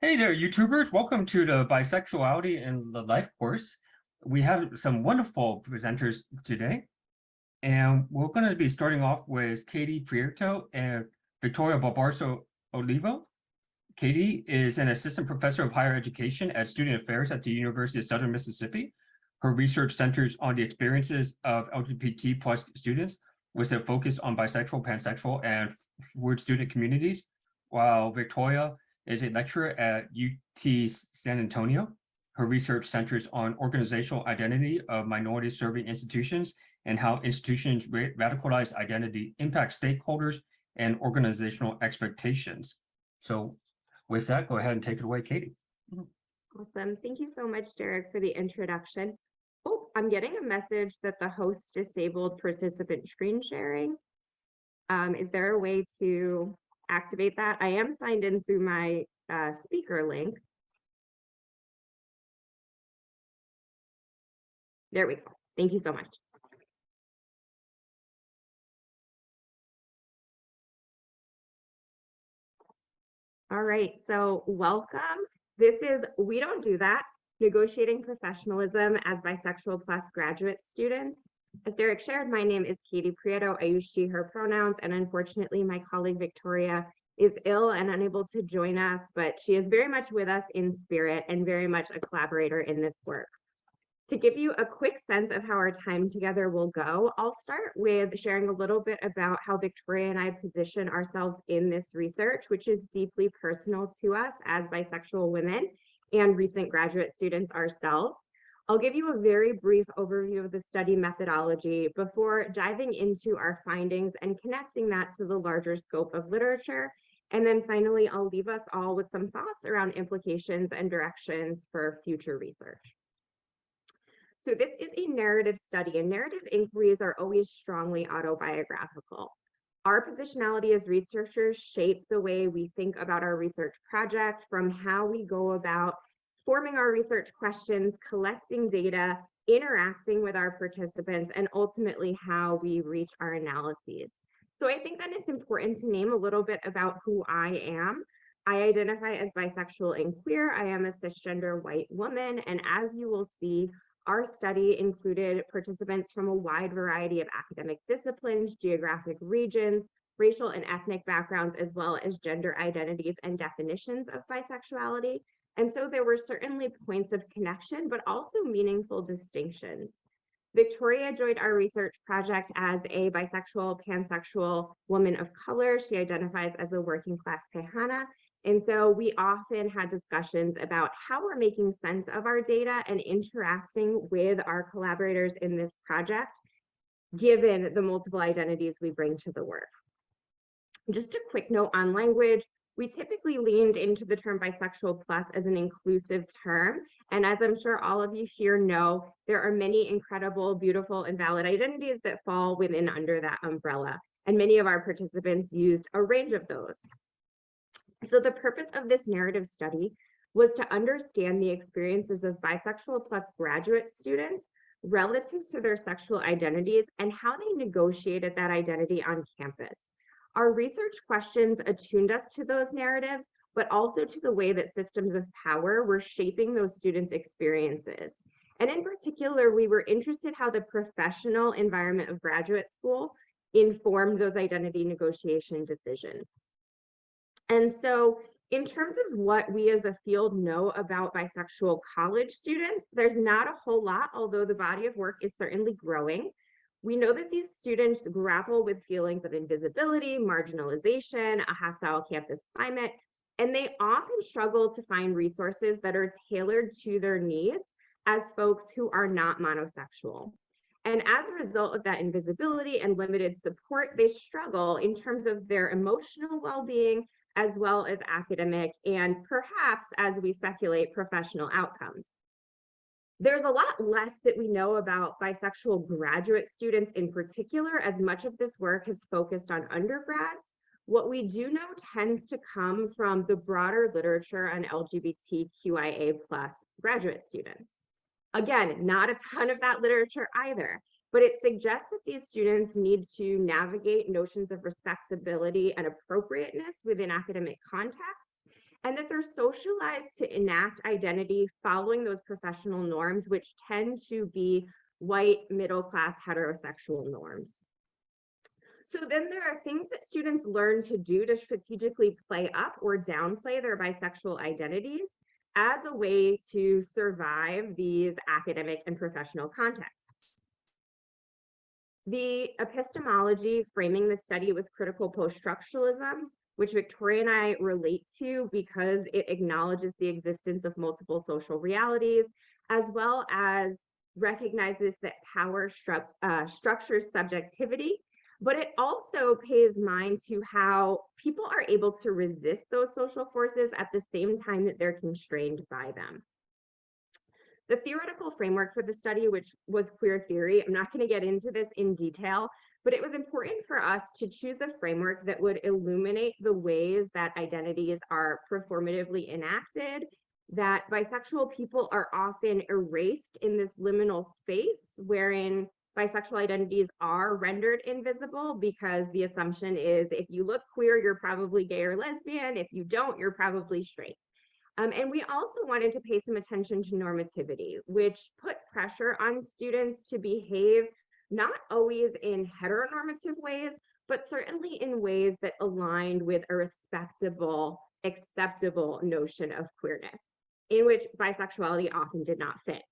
Hey there, YouTubers. Welcome to the Bisexuality in the Life course. We have some wonderful presenters today, and we're going to be starting off with Kaity Prieto and Victoria Barbosa Olivo. Kaity is an assistant professor of higher education at student affairs at the University of Southern Mississippi. Her research centers on the experiences of LGBT plus students with a focus on bisexual, pansexual, and fluid student communities, while Victoria is a lecturer at UT San Antonio. Her research centers on organizational identity of minority serving institutions and how institutions' radicalized identity impact stakeholders and organizational expectations. So with that, go ahead and take it away, Kaity. Awesome. Thank you so much, Derek, for the introduction. Oh, I'm getting a message that the host disabled participant screen sharing. Is there a way to activate that? I am signed in through my speaker link. There we go. Thank you so much. All right, so welcome. This is We Don't Do That, Negotiating Professionalism as Bisexual Plus Graduate Students. As Derek shared, my name is Kaity Prieto. I use she, her pronouns, and unfortunately my colleague Victoria is ill and unable to join us, but she is very much with us in spirit and very much a collaborator in this work. To give you a quick sense of how our time together will go, I'll start with sharing a little bit about how Victoria and I position ourselves in this research, which is deeply personal to us as bisexual women and recent graduate students ourselves. I'll give you a very brief overview of the study methodology before diving into our findings and connecting that to the larger scope of literature. And then finally, I'll leave us all with some thoughts around implications and directions for future research. So this is a narrative study, and narrative inquiries are always strongly autobiographical. Our positionality as researchers shape the way we think about our research project, from how we go about forming our research questions, collecting data, interacting with our participants, and ultimately how we reach our analyses. So I think that it's important to name a little bit about who I am. I identify as bisexual and queer. I am a cisgender white woman, and as you will see, our study included participants from a wide variety of academic disciplines, geographic regions, racial and ethnic backgrounds, as well as gender identities and definitions of bisexuality. And so there were certainly points of connection, but also meaningful distinctions. Victoria joined our research project as a bisexual, pansexual woman of color. She identifies as a working class Tejana. And so we often had discussions about how we're making sense of our data and interacting with our collaborators in this project, given the multiple identities we bring to the work. Just a quick note on language. We typically leaned into the term bisexual plus as an inclusive term. And as I'm sure all of you here know, there are many incredible, beautiful, and valid identities that fall within under that umbrella. And many of our participants used a range of those. So the purpose of this narrative study was to understand the experiences of bisexual plus graduate students relative to their sexual identities and how they negotiated that identity on campus. Our research questions attuned us to those narratives, but also to the way that systems of power were shaping those students' experiences. And in particular, we were interested how the professional environment of graduate school informed those identity negotiation decisions. And so in terms of what we as a field know about bisexual college students, there's not a whole lot, although the body of work is certainly growing. We know that these students grapple with feelings of invisibility, marginalization, a hostile campus climate, and they often struggle to find resources that are tailored to their needs as folks who are not monosexual. And as a result of that invisibility and limited support, they struggle in terms of their emotional well-being, as well as academic and perhaps, as we speculate, professional outcomes. There's a lot less that we know about bisexual graduate students in particular, as much of this work has focused on undergrads. What we do know tends to come from the broader literature on LGBTQIA+ graduate students. Again, not a ton of that literature either, but it suggests that these students need to navigate notions of respectability and appropriateness within academic contexts. and that they're socialized to enact identity following those professional norms, which tend to be white, middle-class, heterosexual norms. So then there are things that students learn to do to strategically play up or downplay their bisexual identities as a way to survive these academic and professional contexts. The epistemology framing the study was critical post-structuralism, which Victoria and I relate to because it acknowledges the existence of multiple social realities, as well as recognizes that power structures subjectivity, but it also pays mind to how people are able to resist those social forces at the same time that they're constrained by them. The theoretical framework for the study, which was queer theory, I'm not going to get into this in detail, but it was important for us to choose a framework that would illuminate the ways that identities are performatively enacted, that bisexual people are often erased in this liminal space wherein bisexual identities are rendered invisible because the assumption is if you look queer, you're probably gay or lesbian. If you don't, you're probably straight. And we also wanted to pay some attention to normativity, which put pressure on students to behave not always in heteronormative ways, but certainly in ways that aligned with a respectable, acceptable notion of queerness, in which bisexuality often did not fit.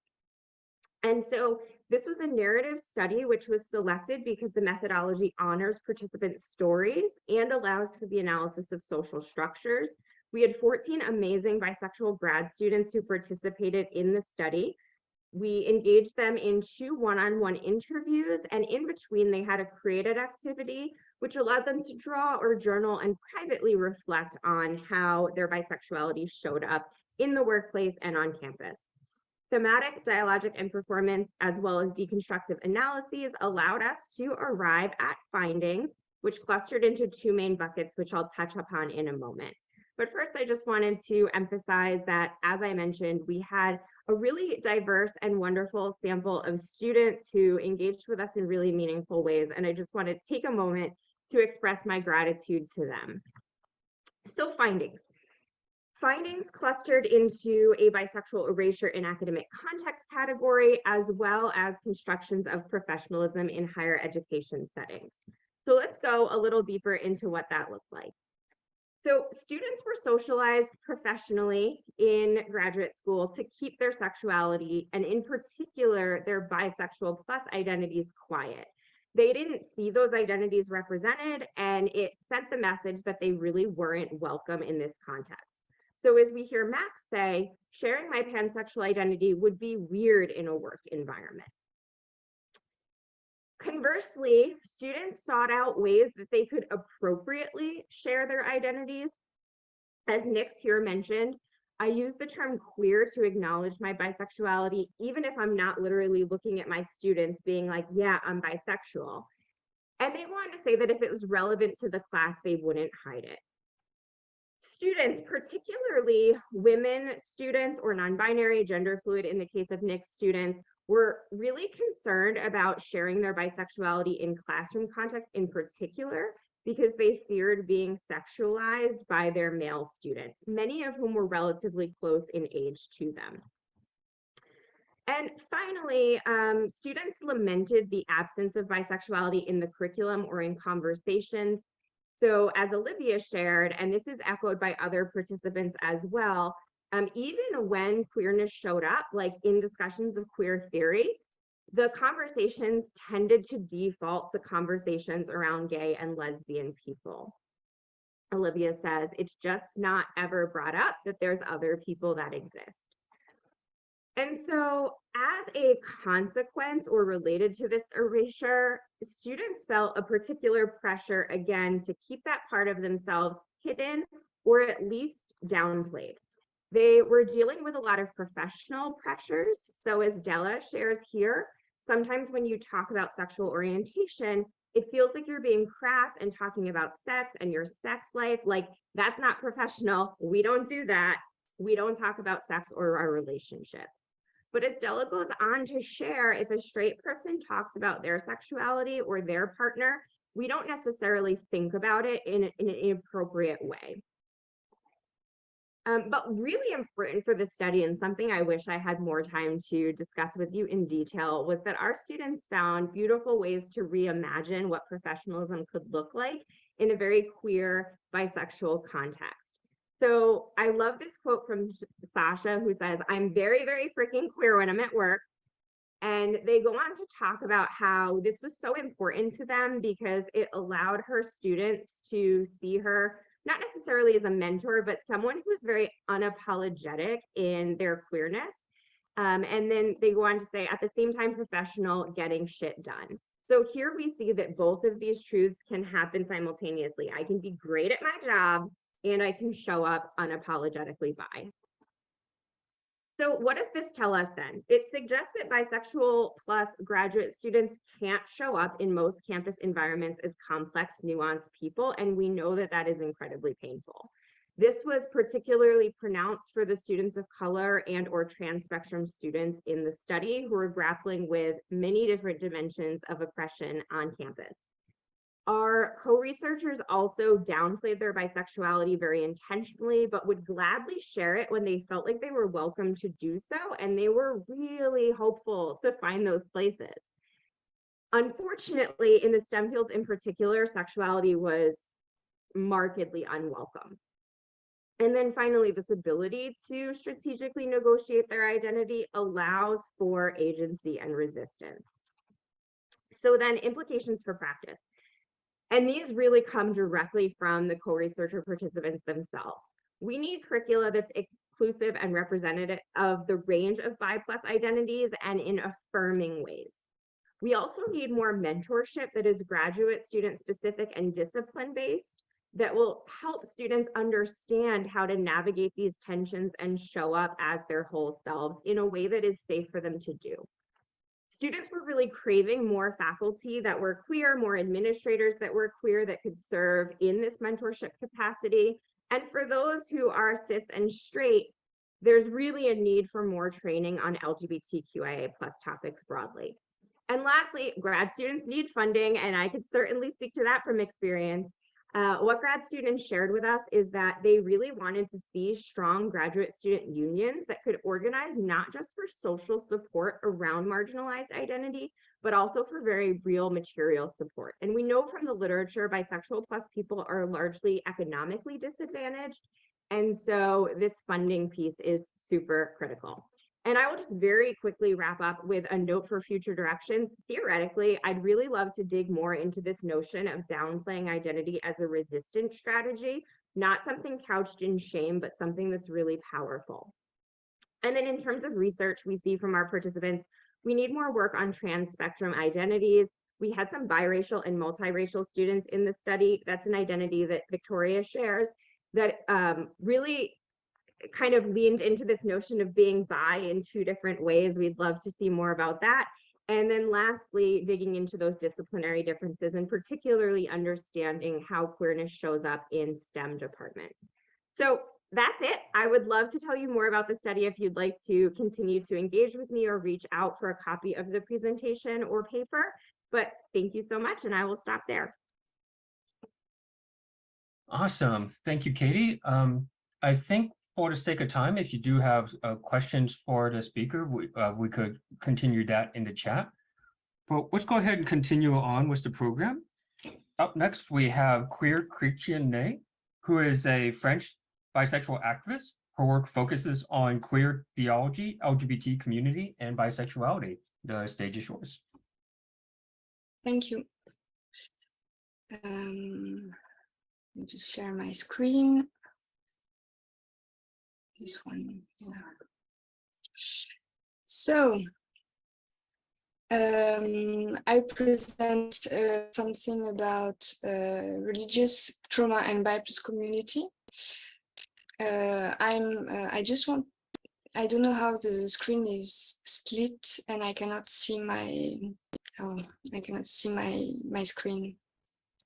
And so this was a narrative study which was selected because the methodology honors participant stories and allows for the analysis of social structures. We had 14 amazing bisexual grad students who participated in the study. We engaged them in 2 one-on-one interviews, and in between they had a creative activity which allowed them to draw or journal and privately reflect on how their bisexuality showed up in the workplace and on campus. Thematic, dialogic, and performance, as well as deconstructive analyses, allowed us to arrive at findings which clustered into 2 main buckets, which I'll touch upon in a moment. But first, I just wanted to emphasize that, as I mentioned, we had a really diverse and wonderful sample of students who engaged with us in really meaningful ways, and I just want to take a moment to express my gratitude to them. So findings. Findings clustered into a bisexual erasure in academic context category, as well as constructions of professionalism in higher education settings. So let's go a little deeper into what that looked like. So students were socialized professionally in graduate school to keep their sexuality, and in particular, their bisexual plus identities, quiet. They didn't see those identities represented, and it sent the message that they really weren't welcome in this context. So as we hear Max say, sharing my pansexual identity would be weird in a work environment. Conversely, students sought out ways that they could appropriately share their identities. As Nix here mentioned, I use the term queer to acknowledge my bisexuality, even if I'm not literally looking at my students being like, yeah, I'm bisexual. And they wanted to say that if it was relevant to the class, they wouldn't hide it. Students, particularly women students or non-binary, gender fluid in the case of Nix students, were really concerned about sharing their bisexuality in classroom context in particular because they feared being sexualized by their male students, many of whom were relatively close in age to them. And finally, students lamented the absence of bisexuality in the curriculum or in conversations. So as Olivia shared, and this is echoed by other participants as well, even when queerness showed up, like in discussions of queer theory, the conversations tended to default to conversations around gay and lesbian people. Olivia says, it's just not ever brought up that there's other people that exist. And so as a consequence or related to this erasure, students felt a particular pressure, again, to keep that part of themselves hidden or at least downplayed. They were dealing with a lot of professional pressures. So as Della shares here, sometimes when you talk about sexual orientation, it feels like you're being crass and talking about sex and your sex life. Like, that's not professional. We don't do that. We don't talk about sex or our relationships. But as Della goes on to share, if a straight person talks about their sexuality or their partner, we don't necessarily think about it in an inappropriate way. But really important for the study, and something I wish I had more time to discuss with you in detail, was that our students found beautiful ways to reimagine what professionalism could look like in a very queer bisexual context. So I love this quote from Sasha, who says, "I'm very, very freaking queer when I'm at work." And they go on to talk about how this was so important to them because it allowed her students to see her not necessarily as a mentor, but someone who's very unapologetic in their queerness. And then they go on to say, at the same time, professional, getting shit done. So here we see that both of these truths can happen simultaneously. I can be great at my job and I can show up unapologetically bi. So what does this tell us then? It suggests that bisexual plus graduate students can't show up in most campus environments as complex, nuanced people, and we know that that is incredibly painful. This was particularly pronounced for the students of color and or trans spectrum students in the study who are grappling with many different dimensions of oppression on campus. Our co-researchers also downplayed their bisexuality very intentionally, but would gladly share it when they felt like they were welcome to do so, and they were really hopeful to find those places. Unfortunately, in the STEM fields in particular, sexuality was markedly unwelcome. And then finally, this ability to strategically negotiate their identity allows for agency and resistance. So then implications for practice. And these really come directly from the co-researcher participants themselves. We need curricula that's inclusive and representative of the range of bi+ identities and in affirming ways. We also need more mentorship that is graduate student specific and discipline based that will help students understand how to navigate these tensions and show up as their whole selves in a way that is safe for them to do. Students were really craving more faculty that were queer, more administrators that were queer that could serve in this mentorship capacity. And for those who are cis and straight, there's really a need for more training on LGBTQIA+ topics broadly. And lastly, grad students need funding, and I could certainly speak to that from experience. What grad students shared with us is that they really wanted to see strong graduate student unions that could organize not just for social support around marginalized identity, but also for very real material support. And we know from the literature, bisexual plus people are largely economically disadvantaged. And so this funding piece is super critical. And I will just very quickly wrap up with a note for future directions. Theoretically, I'd really love to dig more into this notion of downplaying identity as a resistant strategy, not something couched in shame, but something that's really powerful. And then in terms of research, we see from our participants, we need more work on trans spectrum identities. We had some biracial and multiracial students in the study. That's an identity that Victoria shares that really kind of leaned into this notion of being bi in two different ways. We'd love to see more about that. And then lastly, digging into those disciplinary differences and particularly understanding how queerness shows up in STEM departments. So that's it. I would love to tell you more about the study if you'd like to continue to engage with me or reach out for a copy of the presentation or paper. But thank you so much, and I will stop there. Awesome. Thank you, Katie. I think for the sake of time, if you do have questions for the speaker, we could continue that in the chat. But let's go ahead and continue on with the program. Up next, we have Queer Chrétien Ney, who is a French bisexual activist. Her work focuses on queer theology, LGBT community, and bisexuality. The stage is yours. Thank you. Let me just share my screen. This one, yeah. So, I present something about religious trauma and bi+ community. I don't know how the screen is split, and I cannot see my my screen.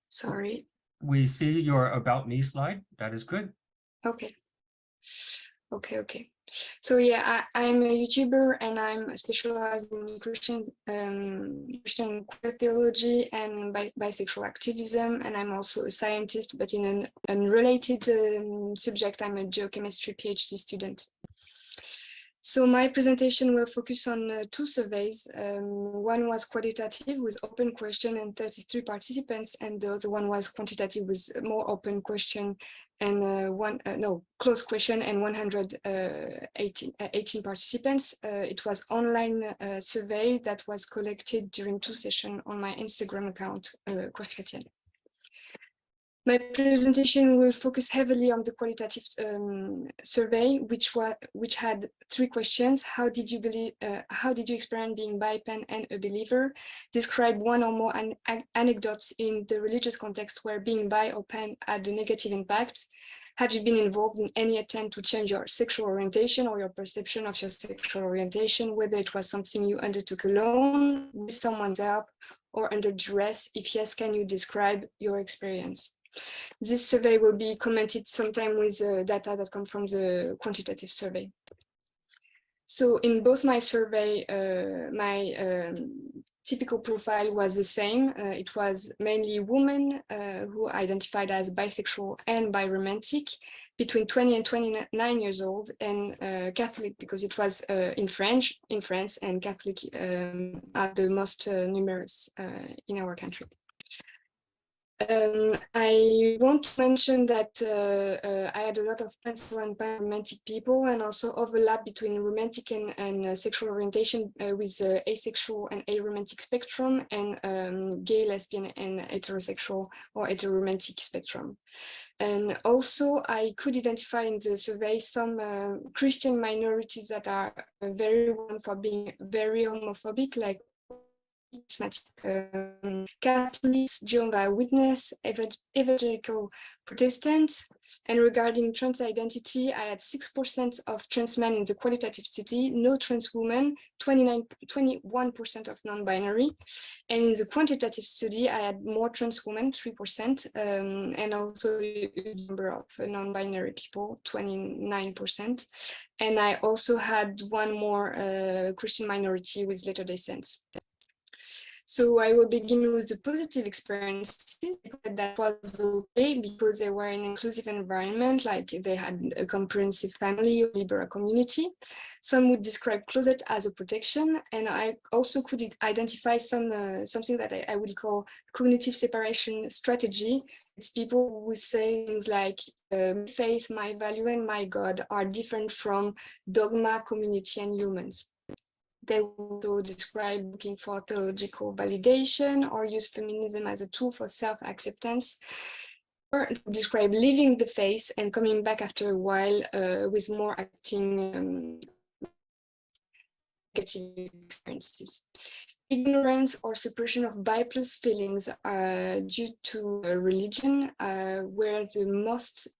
Sorry. We see your About Me slide. That is good. Okay. Okay. So yeah, I'm a YouTuber and I'm specialized in Christian queer theology and bisexual activism, and I'm also a scientist, but in an unrelated subject. I'm a geochemistry PhD student. So my presentation will focus on two surveys. One was qualitative with open question and 33 participants, and the other one was quantitative with more open question and closed question and 118 participants. It was online survey that was collected during 2 sessions on my Instagram account, Queer Chrétienne. My presentation will focus heavily on the qualitative survey, which had 3 questions. How did you experience being bi, pan, and a believer? Describe one or more anecdotes in the religious context where being bi or pan had a negative impact. Have you been involved in any attempt to change your sexual orientation or your perception of your sexual orientation, whether it was something you undertook alone, with someone's help, or under duress? If yes, can you describe your experience? This survey will be commented sometime with data that come from the quantitative survey. So in both my survey, my typical profile was the same. It was mainly women who identified as bisexual and biromantic, between 20 and 29 years old, and Catholic, because it was in France, and Catholic are the most numerous in our country. I want to mention that I had a lot of pansexual and biromantic people, and also overlap between romantic and sexual orientation with asexual and aromantic spectrum, and gay, lesbian, and heterosexual or heteromantic spectrum. And also I could identify in the survey some Christian minorities that are very known for being very homophobic, like Catholics, Jehovah's Witness, evangelical Protestants. And regarding trans identity, I had 6% of trans men in the qualitative study, no trans women, 21% of non-binary. And in the quantitative study, I had more trans women, 3%, and also a number of non-binary people, 29%. And I also had one more Christian minority with Latter-day Saints. So I will begin with the positive experiences. That was okay because they were in an inclusive environment, like they had a comprehensive family or liberal community. Some would describe closet as a protection, and I also could identify something that I would call cognitive separation strategy. It's people who would say things like faith, my value, and my God are different from dogma, community, and humans. They also describe looking for theological validation or use feminism as a tool for self-acceptance, or describe leaving the faith and coming back after a while with more acting negative experiences. Ignorance or suppression of bi plus feelings due to religion were the most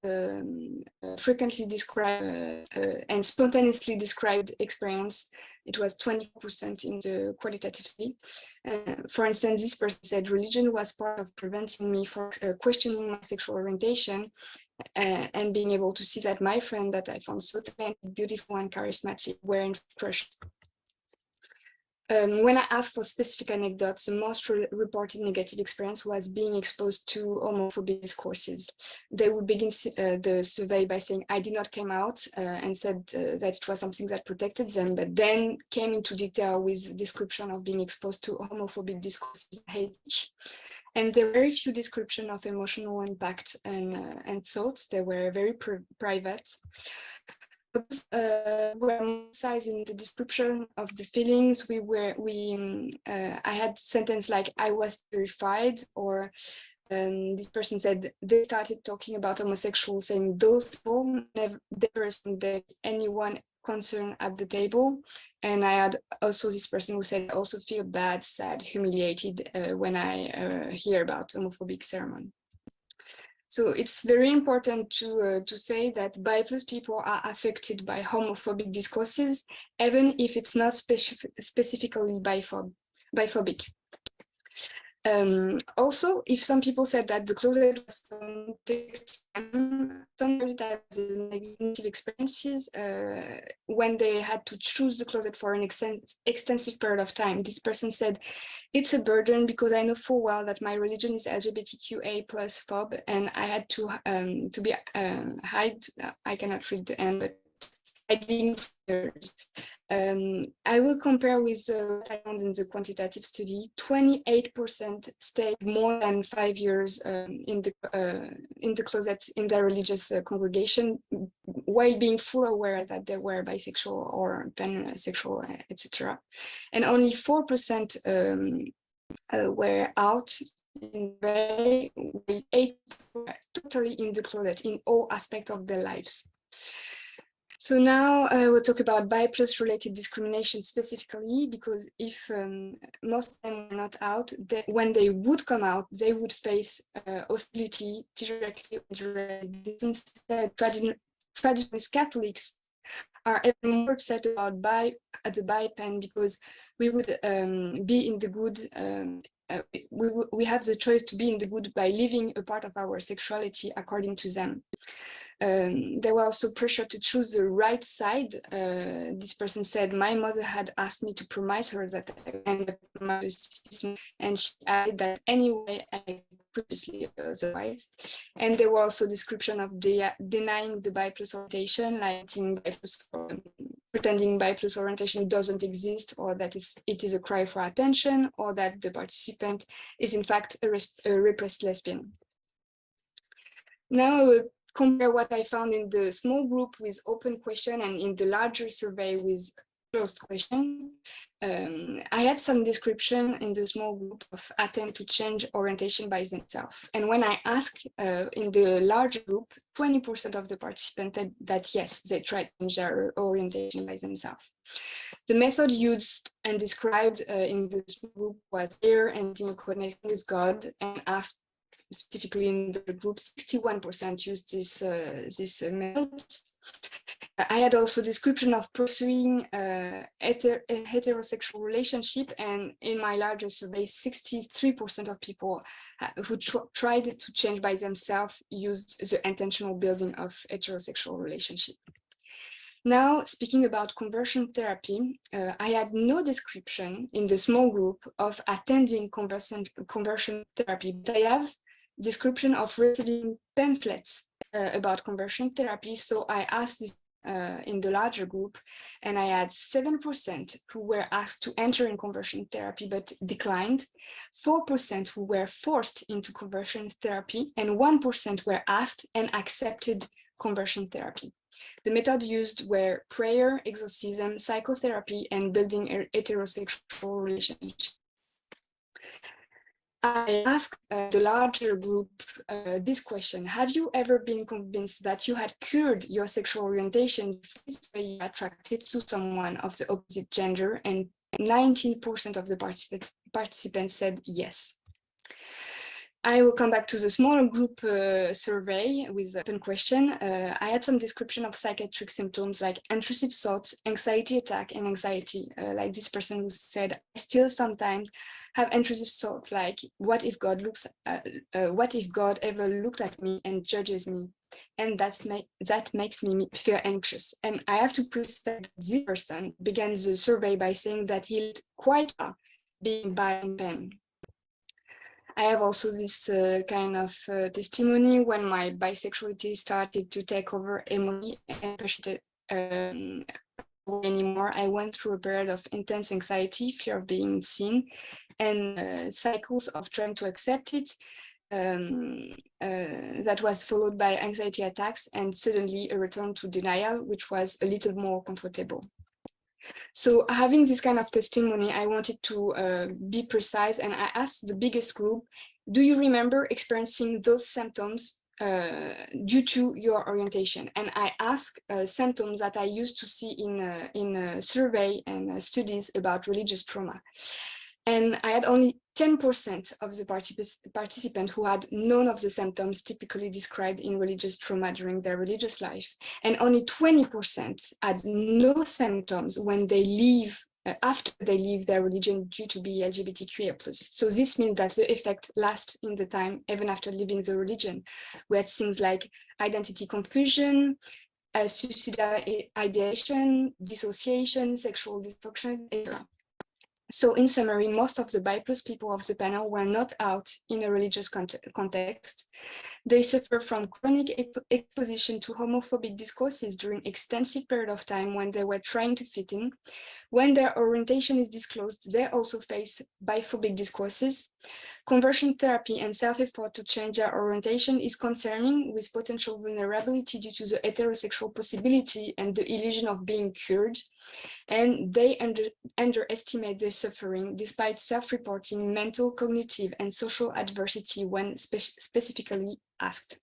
frequently described and spontaneously described experience. It was 20% in the qualitative study. For instance, this person said religion was part of preventing me from questioning my sexual orientation and being able to see that my friend that I found so talented, beautiful, and charismatic were in crushed. When I asked for specific anecdotes, the most reported negative experience was being exposed to homophobic discourses. They would begin the survey by saying, I did not come out, and said that it was something that protected them, but then came into detail with description of being exposed to homophobic discourses, hate speech. And there were very few description of emotional impact and thoughts. They were very private. Were emphasized in the description of the feelings. I had sentence like I was terrified, or this person said they started talking about homosexuals, saying those people never assumed anyone concerned at the table. And I had also this person who said I also feel bad, sad, humiliated when I hear about homophobic ceremony. So it's very important to say that bi plus people are affected by homophobic discourses, even if it's not specifically biphobic. Also, if some people said that the closet was some time, some it as negative experiences when they had to choose the closet for an extensive period of time. This person said, it's a burden because I know full well that my religion is LGBTQA plus phob, and I had to be hide. I cannot read the end, but hiding. I will compare with what I found in the quantitative study. 28% stayed more than 5 years in the closet in their religious congregation, while being fully aware that they were bisexual or pansexual, etc. And only 4% were out in way, 8 totally in the closet in all aspects of their lives. So now we'll talk about bi plus related discrimination specifically, because if most of them were not out, when they would come out, they would face hostility directly. Traditionalist Catholics are even more upset about the bi pen, because we would be in the good. We have the choice to be in the good by living a part of our sexuality according to them. They were also pressured to choose the right side. This person said, my mother had asked me to promise her that I ended up and she added that anyway I could sleep otherwise. And there were also description of denying the bi plus orientation, like pretending bi plus orientation doesn't exist, or that it is a cry for attention, or that the participant is in fact a repressed lesbian. Now I will compare what I found in the small group with open question and in the larger survey with closed question. I had some description in the small group of attempt to change orientation by themselves. And when I asked in the larger group, 20% of the participants said that yes, they tried to change their orientation by themselves. The method used and described in the small group was prayer and in connection with God, and asked specifically in the group, 61% used this method. I had also description of pursuing a heterosexual relationship, and in my larger survey, 63% of people who tried to change by themselves used the intentional building of heterosexual relationship. Now, speaking about conversion therapy, I had no description in the small group of attending conversion therapy, but I have description of receiving pamphlets about conversion therapy. So I asked this in the larger group, and I had 7% who were asked to enter in conversion therapy but declined, 4% who were forced into conversion therapy, and 1% were asked and accepted conversion therapy. The method used were prayer, exorcism, psychotherapy, and building a heterosexual relationship. I asked the larger group this question: have you ever been convinced that you had cured your sexual orientation because you were attracted to someone of the opposite gender? And 19% of the participants said yes. I will come back to the smaller group survey with open question. I had some description of psychiatric symptoms like intrusive thoughts, anxiety attack, and anxiety. Like this person who said, I still sometimes have intrusive thoughts like, what if God ever looked at me and judges me? And that makes me feel anxious. And I have to precise that this person began the survey by saying that he lived quite well being bi and pan. I have also this kind of testimony when my bisexuality started to take over emotionally and pushed it anymore. I went through a period of intense anxiety, fear of being seen, and cycles of trying to accept it. That was followed by anxiety attacks and suddenly a return to denial, which was a little more comfortable. So having this kind of testimony, I wanted to be precise, and I asked the biggest group, do you remember experiencing those symptoms due to your orientation? And I asked symptoms that I used to see in a survey and studies about religious trauma. And I had only 10% of the participants who had none of the symptoms typically described in religious trauma during their religious life. And only 20% had no symptoms when they leave after they leave their religion due to be LGBTQIA+. So this means that the effect lasts in the time, even after leaving the religion. We had things like identity confusion, suicidal ideation, dissociation, sexual dysfunction, etc. So in summary, most of the bi+ people of the panel were not out in a religious context. They suffer from chronic exposition to homophobic discourses during extensive period of time when they were trying to fit in. When their orientation is disclosed, they also face biphobic discourses. Conversion therapy and self-effort to change their orientation is concerning, with potential vulnerability due to the heterosexual possibility and the illusion of being cured. And they underestimate their suffering despite self-reporting mental, cognitive, and social adversity when specifically asked.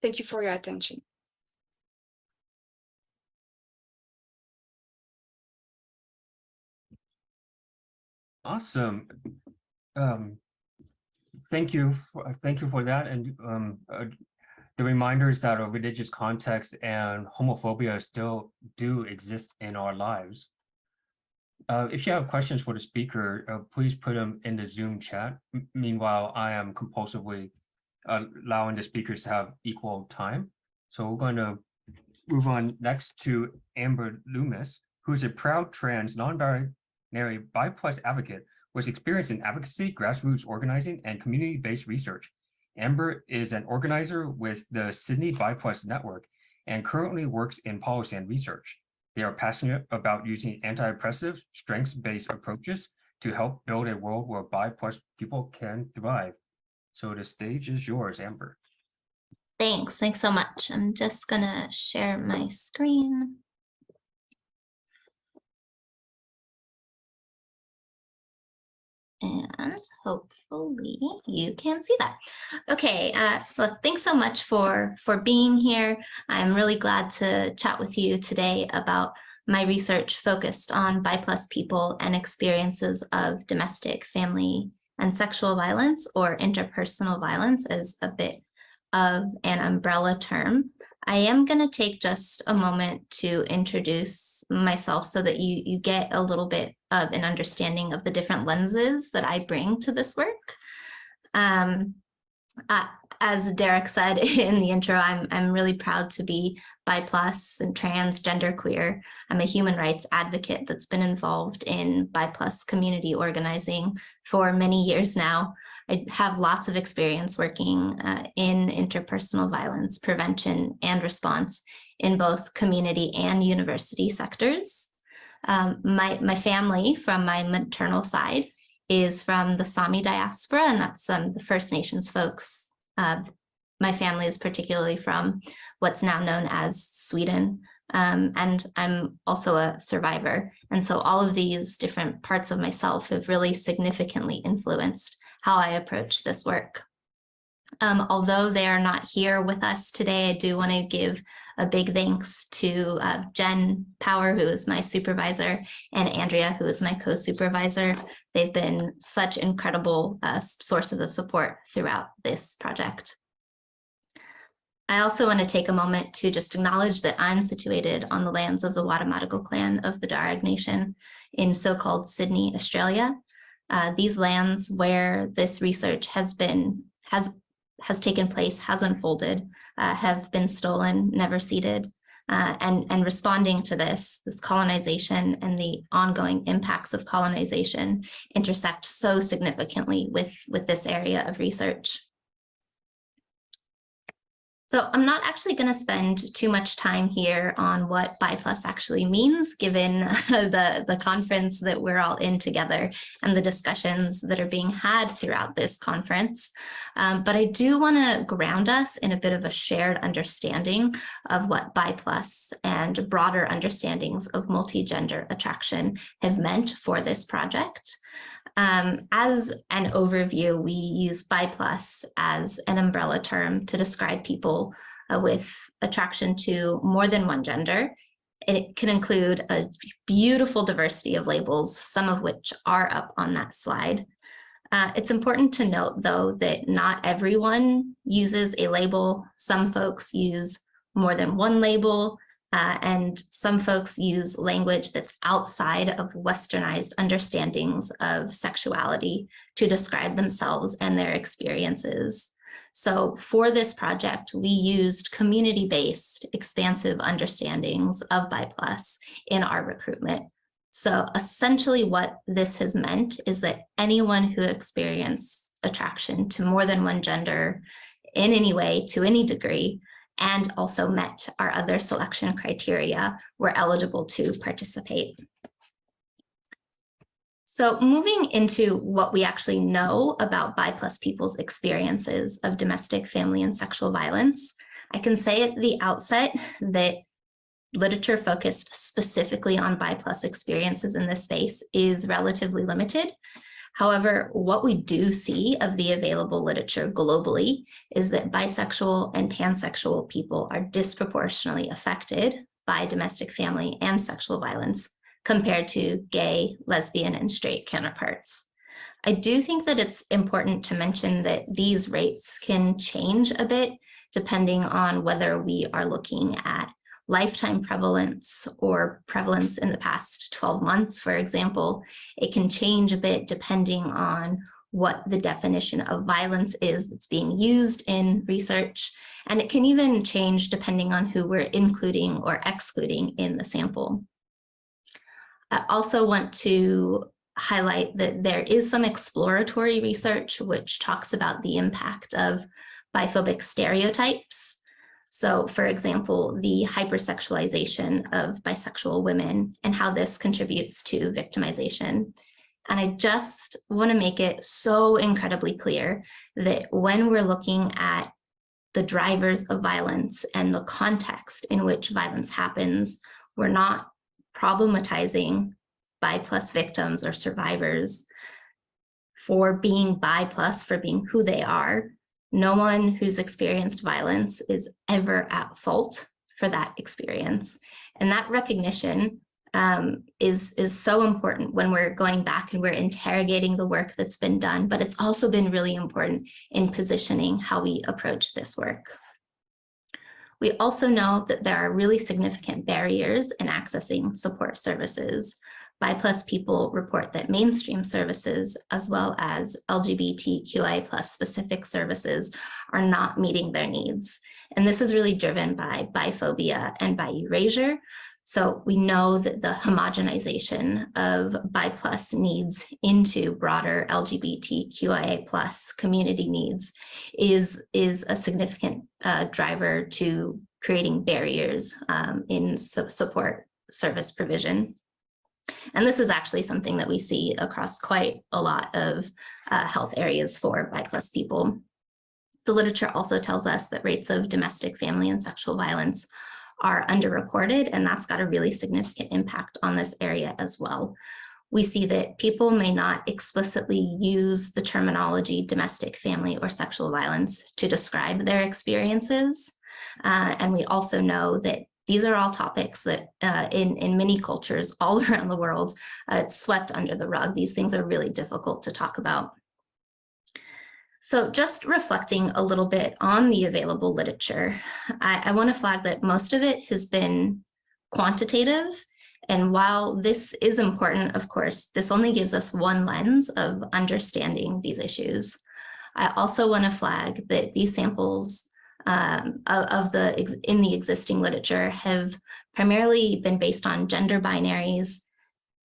Thank you for your attention. Awesome. Thank you for that, and the reminders that a religious context and homophobia still do exist in our lives. If you have questions for the speaker, please put them in the Zoom chat. Meanwhile, I am compulsively allowing the speakers to have equal time. So we're going to move on next to Amber Loomis, who is a proud trans, non-binary, bi+ advocate with experience in advocacy, grassroots organizing, and community-based research. Amber is an organizer with the Sydney Bi+ Network and currently works in policy and research. They are passionate about using anti-oppressive, strengths-based approaches to help build a world where bi+ people can thrive. So the stage is yours, Amber. Thanks so much. I'm just gonna share my screen. And hopefully you can see that. Okay, look, thanks so much for being here. I'm really glad to chat with you today about my research focused on bi+ people and experiences of domestic, family, and sexual violence, or interpersonal violence as a bit of an umbrella term. I am going to take just a moment to introduce myself so that you get a little bit of an understanding of the different lenses that I bring to this work. As Derek said in the intro, I'm really proud to be bi+ and trans, genderqueer. I'm a human rights advocate that's been involved in bi+ community organizing for many years now. I have lots of experience working in interpersonal violence prevention and response in both community and university sectors. My family from my maternal side is from the Sami diaspora, and that's the First Nations folks. My family is particularly from what's now known as Sweden, and I'm also a survivor. And so all of these different parts of myself have really significantly influenced how I approach this work. Although they are not here with us today, I do want to give a big thanks to Jen Power, who is my supervisor, and Andrea, who is my co-supervisor. They've been such incredible sources of support throughout this project. I also want to take a moment to just acknowledge that I'm situated on the lands of the Watamatagal clan of the Darug Nation in so-called Sydney, Australia. These lands where this research has taken place, has unfolded, have been stolen, never ceded, and responding to this colonization and the ongoing impacts of colonization intersect so significantly with this area of research. So I'm not actually going to spend too much time here on what bi+ actually means, given the conference that we're all in together and the discussions that are being had throughout this conference. But I do want to ground us in a bit of a shared understanding of what bi+ and broader understandings of multi-gender attraction have meant for this project. As an overview, we use bi+ as an umbrella term to describe people with attraction to more than one gender. It can include a beautiful diversity of labels, some of which are up on that slide. It's important to note, though, that not everyone uses a label. Some folks use more than one label. And some folks use language that's outside of westernized understandings of sexuality to describe themselves and their experiences. So for this project, we used community-based expansive understandings of BI+ in our recruitment. So essentially what this has meant is that anyone who experienced attraction to more than one gender in any way, to any degree, and also met our other selection criteria were eligible to participate. So moving into what we actually know about BI+ people's experiences of domestic, family, and sexual violence, I can say at the outset that literature focused specifically on BI+ experiences in this space is relatively limited. However, what we do see of the available literature globally is that bisexual and pansexual people are disproportionately affected by domestic, family, and sexual violence compared to gay, lesbian, and straight counterparts. I do think that it's important to mention that these rates can change a bit depending on whether we are looking at lifetime prevalence or prevalence in the past 12 months, for example. It can change a bit depending on what the definition of violence is that's being used in research. And it can even change depending on who we're including or excluding in the sample. I also want to highlight that there is some exploratory research which talks about the impact of biphobic stereotypes. So, for example, the hypersexualization of bisexual women and how this contributes to victimization. And I just want to make it so incredibly clear that when we're looking at the drivers of violence and the context in which violence happens, we're not problematizing BI+ victims or survivors for being BI+, for being who they are. No one who's experienced violence is ever at fault for that experience. And that recognition is so important when we're going back and we're interrogating the work that's been done, but it's also been really important in positioning how we approach this work. We also know that there are really significant barriers in accessing support services. BI+ people report that mainstream services, as well as LGBTQIA+ specific services, are not meeting their needs. And this is really driven by biphobia and by erasure. So we know that the homogenization of BI+ needs into broader LGBTQIA+ community needs is a significant driver to creating barriers in support service provision. And this is actually something that we see across quite a lot of health areas for BI+ people. The literature also tells us that rates of domestic, family, and sexual violence are underreported, and that's got a really significant impact on this area as well. We see that people may not explicitly use the terminology domestic, family, or sexual violence to describe their experiences. And we also know that these are all topics that in many cultures all around the world, it's swept under the rug. These things are really difficult to talk about. So just reflecting a little bit on the available literature, I want to flag that most of it has been quantitative. And while this is important, of course, this only gives us one lens of understanding these issues. I also want to flag that these samples in the existing literature have primarily been based on gender binaries.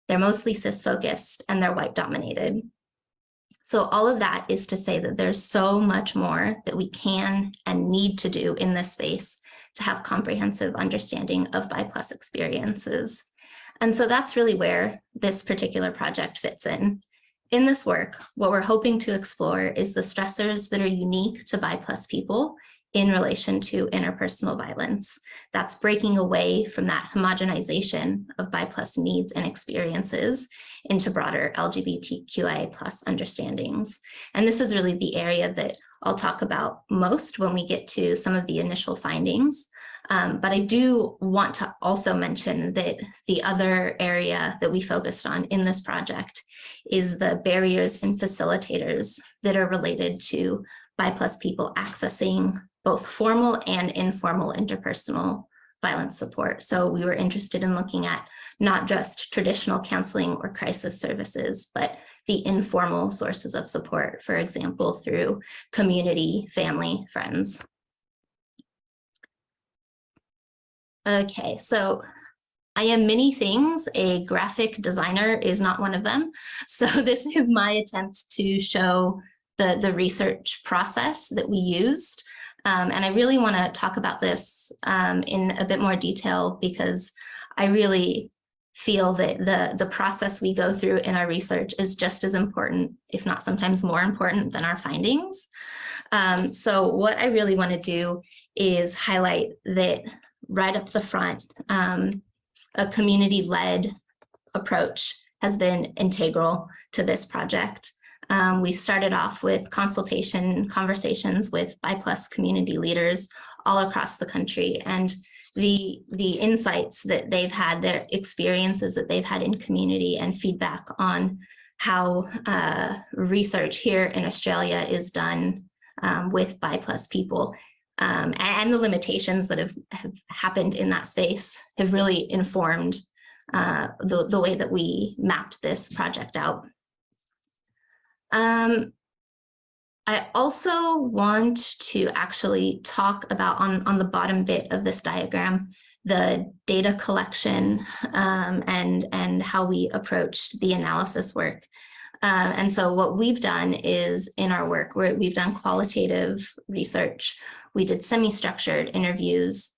They're mostly cis-focused and they're white-dominated. So all of that is to say that there's so much more that we can and need to do in this space to have comprehensive understanding of BI+ experiences. And so that's really where this particular project fits in. In this work, what we're hoping to explore is the stressors that are unique to BI+ people in relation to interpersonal violence. That's breaking away from that homogenization of BI+ needs and experiences into broader LGBTQIA+ understandings. And this is really the area that I'll talk about most when we get to some of the initial findings. But I do want to also mention that the other area that we focused on in this project is the barriers and facilitators that are related to BI+ people accessing both formal and informal interpersonal violence support. So we were interested in looking at not just traditional counseling or crisis services, but the informal sources of support, for example, through community, family, friends. Okay, so I am many things. A graphic designer is not one of them. So this is my attempt to show the research process that we used. And I really want to talk about this in a bit more detail, because I really feel that the process we go through in our research is just as important, if not sometimes more important, than our findings. So what I really want to do is highlight that right up the front, a community-led approach has been integral to this project. We started off with conversations with BI+ community leaders all across the country, and the insights that they've had, their experiences that they've had in community, and feedback on how research here in Australia is done with BI+ people, and the limitations that have happened in that space have really informed the way that we mapped this project out. I also want to actually talk about on the bottom bit of this diagram, the data collection and how we approached the analysis work. And so what we've done is, in our work, we've done qualitative research. We did semi-structured interviews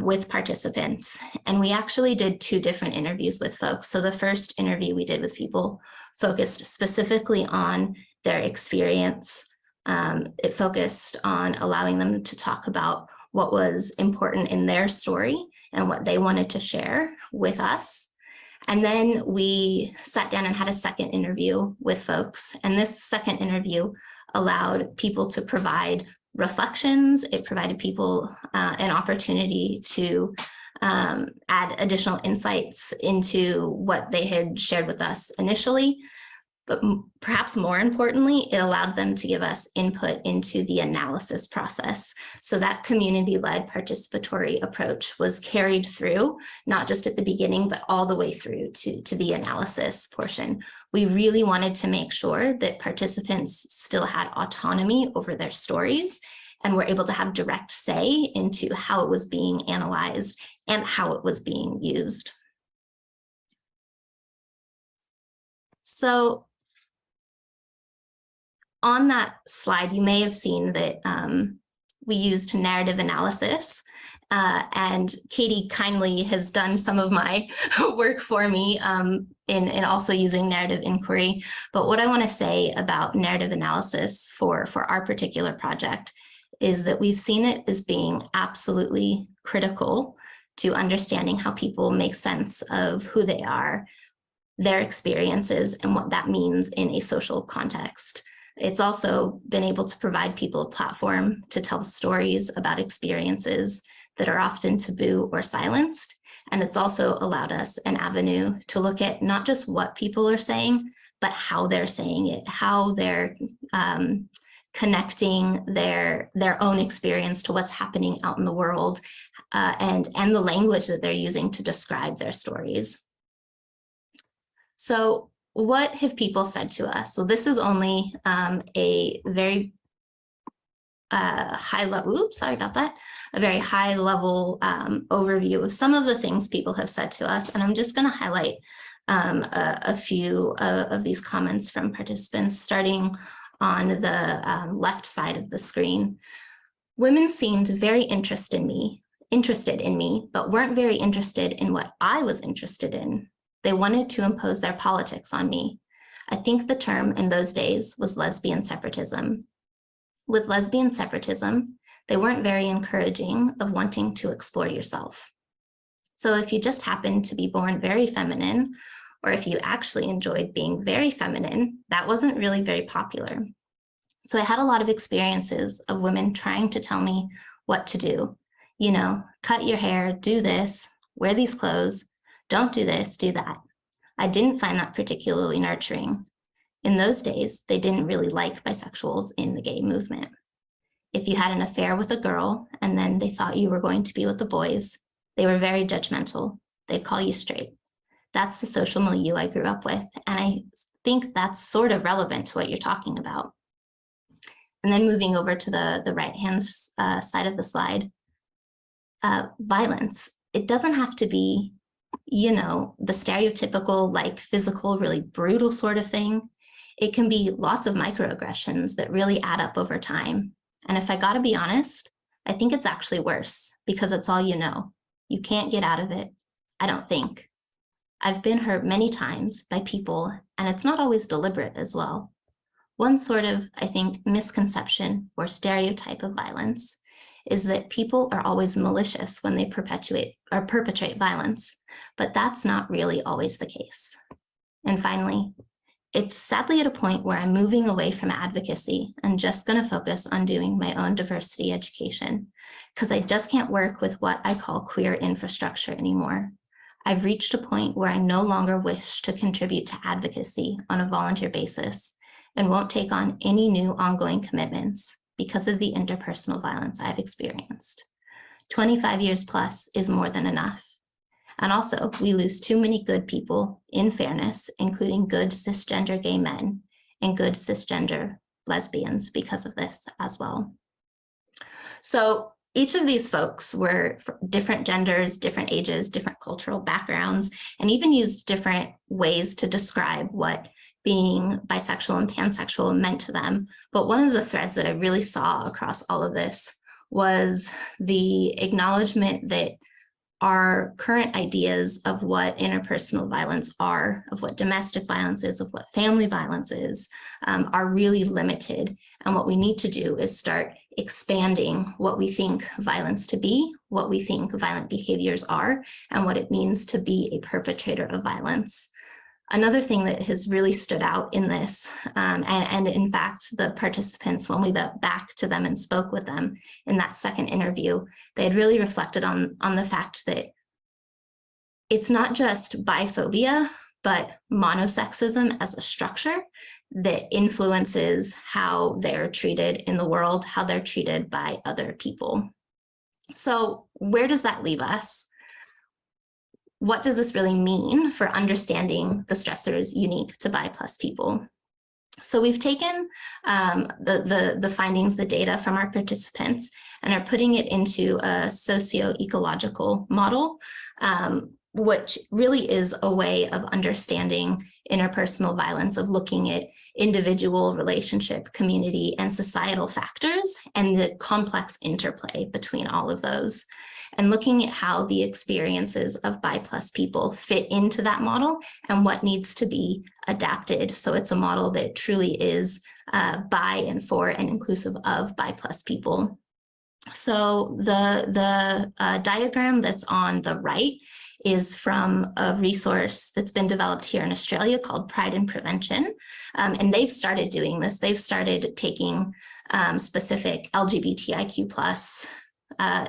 with participants, and we actually did 2 different interviews with folks. So the first interview we did with people focused specifically on their experience. It focused on allowing them to talk about what was important in their story and what they wanted to share with us. And then we sat down and had a second interview with folks. And this second interview allowed people to provide reflections. It provided people an opportunity to add additional insights into what they had shared with us initially. But perhaps more importantly, it allowed them to give us input into the analysis process. So that community-led participatory approach was carried through, not just at the beginning, but all the way through to the analysis portion. We really wanted to make sure that participants still had autonomy over their stories and were able to have direct say into how it was being analyzed and how it was being used. So on that slide, you may have seen that we used narrative analysis, and Kaity kindly has done some of my work for me in also using narrative inquiry. But what I want to say about narrative analysis for our particular project is that we've seen it as being absolutely critical to understanding how people make sense of who they are, their experiences, and what that means in a social context. It's also been able to provide people a platform to tell stories about experiences that are often taboo or silenced. And it's also allowed us an avenue to look at not just what people are saying, but how they're saying it, how they're connecting their own experience to what's happening out in the world, and the language that they're using to describe their stories. So what have people said to us? So this is only a very high level, a very high level overview of some of the things people have said to us. And I'm just going to highlight a few of these comments from participants, starting on the left side of the screen. Women seemed very interested in me, but weren't very interested in what I was interested in. They wanted to impose their politics on me. I think the term in those days was lesbian separatism. With lesbian separatism, they weren't very encouraging of wanting to explore yourself. So if you just happened to be born very feminine, or if you actually enjoyed being very feminine, that wasn't really very popular. So I had a lot of experiences of women trying to tell me what to do. You know, cut your hair, do this, wear these clothes, don't do this, do that. I didn't find that particularly nurturing. In those days, they didn't really like bisexuals in the gay movement. If you had an affair with a girl and then they thought you were going to be with the boys, They were very judgmental. They'd call you straight. That's the social milieu I grew up with. And I think that's sort of relevant to what you're talking about. And then moving over to the right-hand side of the slide, violence. It doesn't have to be, you know, the stereotypical, like physical, really brutal sort of thing. It can be lots of microaggressions that really add up over time. And if I gotta be honest, I think it's actually worse because it's all you know. You can't get out of it, I don't think. I've been hurt many times by people, and it's not always deliberate as well. One sort of, I think, misconception or stereotype of violence is that people are always malicious when they perpetrate violence, but that's not really always the case. And finally, it's sadly at a point where I'm moving away from advocacy and just going to focus on doing my own diversity education because I just can't work with what I call queer infrastructure anymore. I've reached a point where I no longer wish to contribute to advocacy on a volunteer basis and won't take on any new ongoing commitments because of the interpersonal violence I've experienced. 25 years plus is more than enough. And also, we lose too many good people in fairness, including good cisgender gay men and good cisgender lesbians because of this as well. So each of these folks were different genders, different ages, different cultural backgrounds, and even used different ways to describe what being bisexual and pansexual meant to them. But one of the threads that I really saw across all of this was the acknowledgement that our current ideas of what interpersonal violence are, of what domestic violence is, of what family violence is, are really limited. And what we need to do is start expanding what we think violence to be, what we think violent behaviors are, and what it means to be a perpetrator of violence. Another thing that has really stood out in this, and in fact, the participants, when we went back to them and spoke with them in that second interview, they had really reflected on the fact that it's not just biphobia, but monosexism as a structure that influences how they're treated in the world, how they're treated by other people. So where does that leave us? What does this really mean for understanding the stressors unique to bi+ people? So we've taken the findings, the data from our participants, and are putting it into a socio-ecological model, which really is a way of understanding interpersonal violence, of looking at individual, relationship, community, and societal factors, and the complex interplay between all of those, and looking at how the experiences of bi+ people fit into that model and what needs to be adapted. So it's a model that truly is by and for and inclusive of bi+ people. So the diagram that's on the right is from a resource that's been developed here in Australia called Pride and Prevention. And they've started doing this. They've started taking specific LGBTIQ+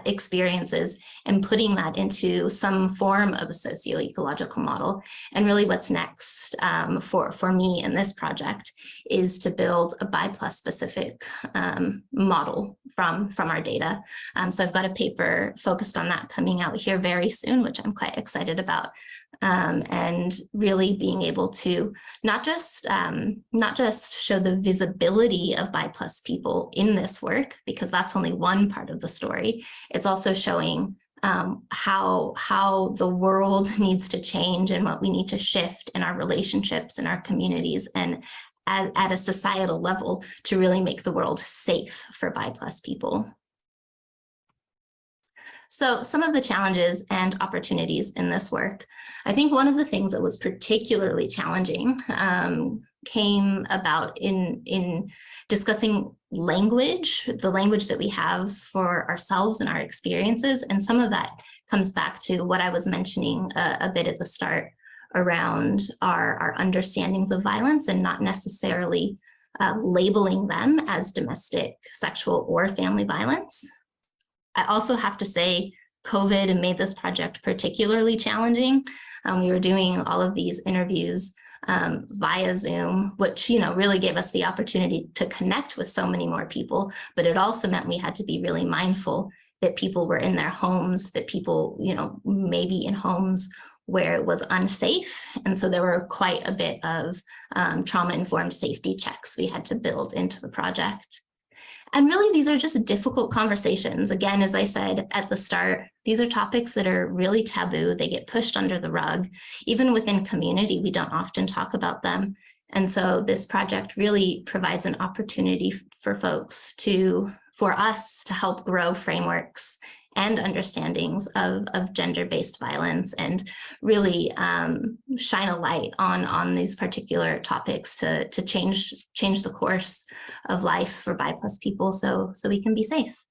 experiences and putting that into some form of a socio-ecological model. And really what's next for me in this project is to build a bi+ specific model from our data. So I've got a paper focused on that coming out here very soon, which I'm quite excited about. And really being able to not just show the visibility of bi+ people in this work, because that's only one part of the story. It's also showing how the world needs to change and what we need to shift in our relationships and our communities and at a societal level to really make the world safe for bi+ people. So some of the challenges and opportunities in this work, I think one of the things that was particularly challenging came about in discussing language, the language that we have for ourselves and our experiences. And some of that comes back to what I was mentioning a bit at the start around our understandings of violence and not necessarily labeling them as domestic, sexual, or family violence. I also have to say COVID made this project particularly challenging. We were doing all of these interviews via Zoom, which really gave us the opportunity to connect with so many more people, but it also meant we had to be really mindful that people were in their homes, that people, maybe in homes where it was unsafe. And so there were quite a bit of trauma-informed safety checks we had to build into the project. And really, these are just difficult conversations. Again, as I said at the start, these are topics that are really taboo. They get pushed under the rug. Even within community, we don't often talk about them. And so this project really provides an opportunity for for us to help grow frameworks and understandings of gender-based violence, and really shine a light on these particular topics to change the course of life for bi+ people, so we can be safe.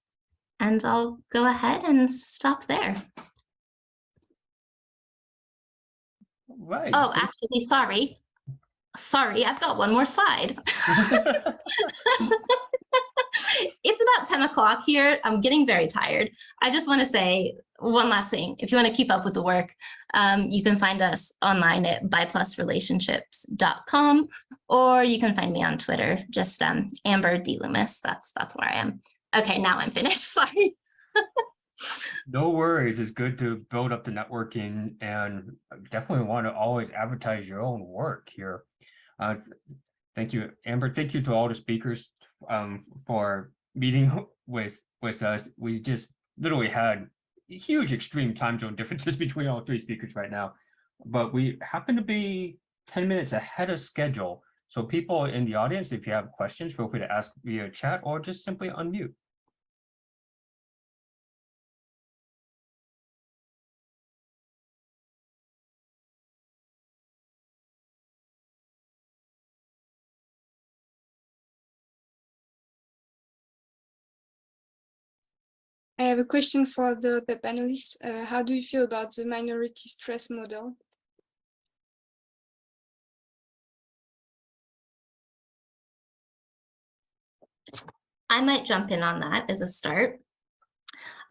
And I'll go ahead and stop there. Right. Oh, actually, sorry, I've got one more slide. It's about 10 o'clock here. I'm getting very tired. I just want to say one last thing. If you want to keep up with the work, you can find us online at bi+relationships.com, or you can find me on Twitter, just Amber D. Loomis. That's where I am. Okay, now I'm finished. Sorry. No worries. It's good to build up the networking, and definitely want to always advertise your own work here. Thank you, Amber. Thank you to all the speakers for meeting with us. We just literally had huge extreme time zone differences between all three speakers right now, but we happen to be 10 minutes ahead of schedule. So people in the audience, if you have questions, feel free to ask via chat or just simply unmute. I have a question for the panelists. How do you feel about the minority stress model? I might jump in on that as a start.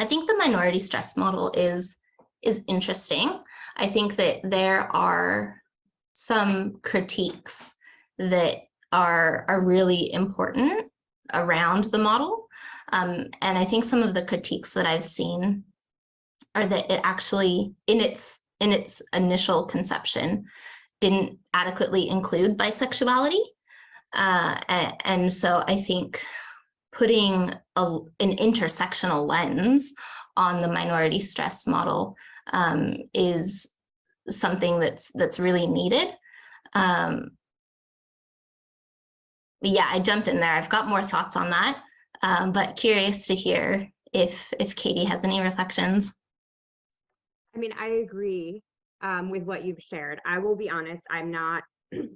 I think the minority stress model is interesting. I think that there are some critiques that are really important around the model. And I think some of the critiques that I've seen are that it actually, in its initial conception, didn't adequately include bisexuality. And so I think putting an intersectional lens on the minority stress model is something that's really needed. Yeah, I jumped in there. I've got more thoughts on that, but curious to hear if Katie has any reflections. I mean, I agree with what you've shared. I will be honest, I'm not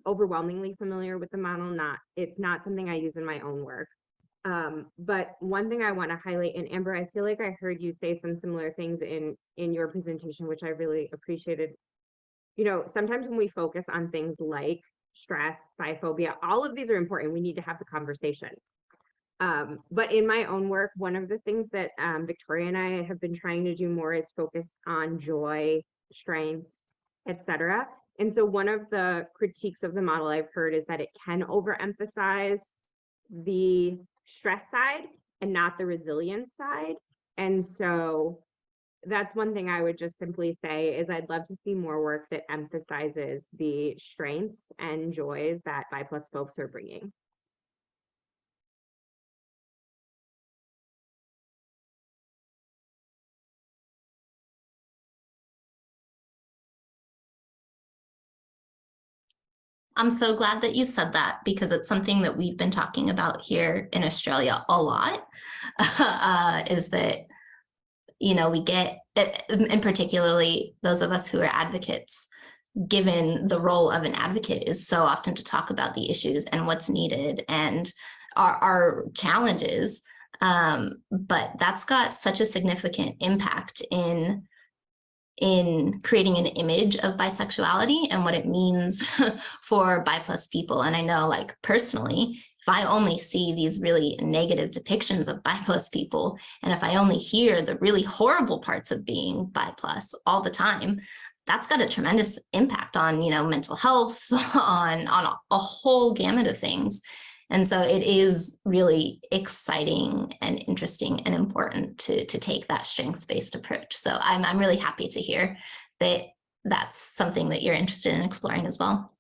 overwhelmingly familiar with the model. It's not something I use in my own work. But one thing I want to highlight, and Amber, I feel like I heard you say some similar things in your presentation, which I really appreciated. You know, sometimes when we focus on things like stress, biphobia, all of these are important. We need to have the conversation. But in my own work, one of the things that Victoria and I have been trying to do more is focus on joy, strengths, etc. And so one of the critiques of the model I've heard is that it can overemphasize the stress side and not the resilience side. And so that's one thing I would just simply say is I'd love to see more work that emphasizes the strengths and joys that bi+ folks are bringing. I'm so glad that you said that, because it's something that we've been talking about here in Australia a lot, is that, you know, we get, and particularly those of us who are advocates, given the role of an advocate is so often to talk about the issues and what's needed and our challenges. But that's got such a significant impact in creating an image of bisexuality and what it means for bi+ people. And I know, like, personally, if I only see these really negative depictions of bi+ people, and if I only hear the really horrible parts of being bi+ all the time, that's got a tremendous impact on, you know, mental health, on a whole gamut of things. And so it is really exciting and interesting and important to take that strengths-based approach. So I'm really happy to hear that that's something that you're interested in exploring as well.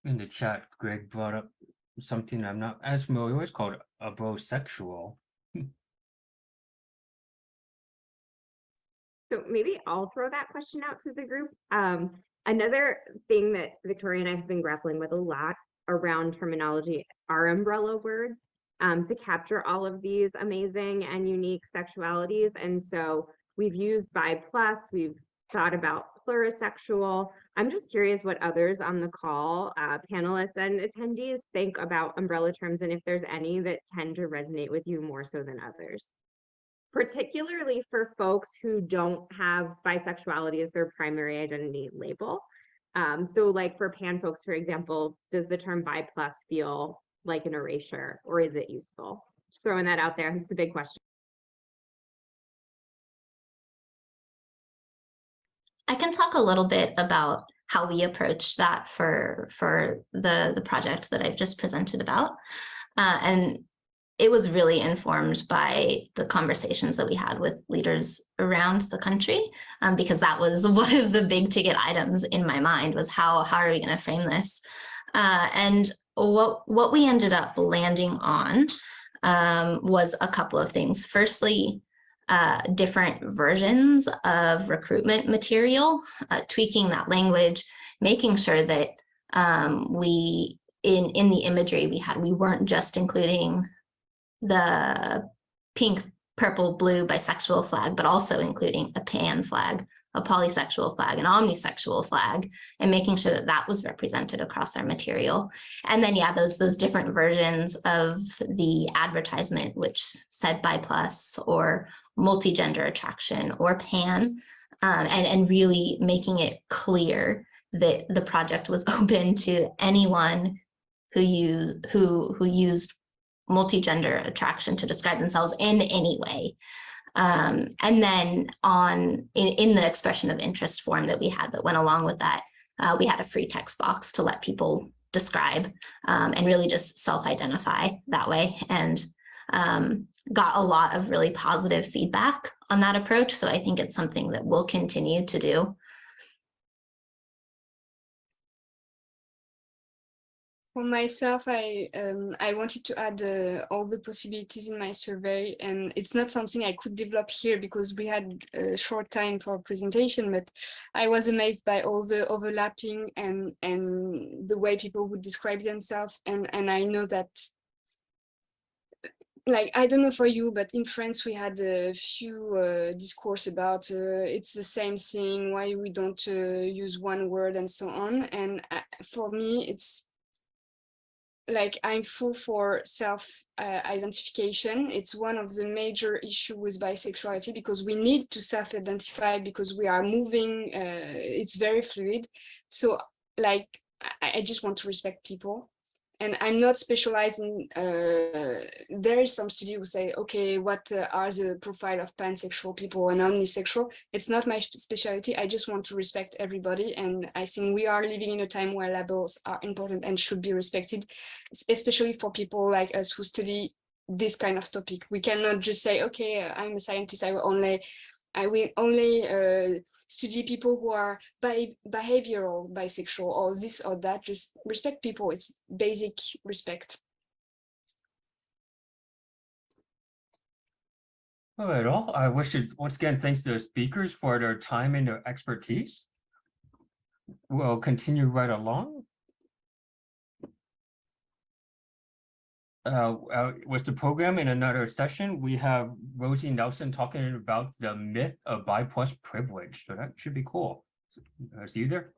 In the chat, Greg brought up something I'm not as familiar with, called a bisexual. So maybe I'll throw that question out to the group. Another thing that Victoria and I have been grappling with a lot around terminology are umbrella words to capture all of these amazing and unique sexualities. And so we've used bi plus, we've thought about plurisexual. I'm just curious what others on the call, panelists and attendees, think about umbrella terms, and if there's any that tend to resonate with you more so than others. Particularly for folks who don't have bisexuality as their primary identity label. So like for pan folks, for example, does the term bi plus feel like an erasure, or is it useful? Just throwing that out there. It's a big question. I can talk a little bit about how we approached that for the project that I've just presented about. And it was really informed by the conversations that we had with leaders around the country, because that was one of the big ticket items in my mind, was how are we going to frame this? And what we ended up landing on was a couple of things. Firstly, different versions of recruitment material, tweaking that language, making sure that we, in the imagery we weren't just including the pink, purple, blue bisexual flag, but also including a pan flag, a polysexual flag, an omnisexual flag, and making sure that that was represented across our material. And then, yeah, those different versions of the advertisement, which said bi plus or multi-gender attraction or pan, and really making it clear that the project was open to anyone who used multi-gender attraction to describe themselves in any way. And then in the expression of interest form that we had that went along with that, we had a free text box to let people describe and really just self-identify that way, and got a lot of really positive feedback on that approach. So I think it's something that we'll continue to do. For myself, I wanted to add all the possibilities in my survey, and it's not something I could develop here because we had a short time for presentation, but I was amazed by all the overlapping and the way people would describe themselves. And I know that, like, I don't know for you, but in France, we had a few discourse about it's the same thing, why we don't use one word and so on. And for me, it's like I'm full for self-identification. It's one of the major issues with bisexuality, because we need to self-identify because we are moving, it's very fluid. So like, I just want to respect people. And I'm not specialized in, there is some study who say, okay, what are the profile of pansexual people and omnisexual? It's not my specialty. I just want to respect everybody. And I think we are living in a time where labels are important and should be respected, especially for people like us who study this kind of topic. We cannot just say, okay, I'm a scientist, I will only study people who are behavioral bisexual or this or that. Just respect people. It's basic respect. All right, all. I wish to once again thanks to the speakers for their time and their expertise. We'll continue right along. With the program in another session, we have Rosie Nelson talking about the myth of bi plus privilege. So that should be cool. See you there.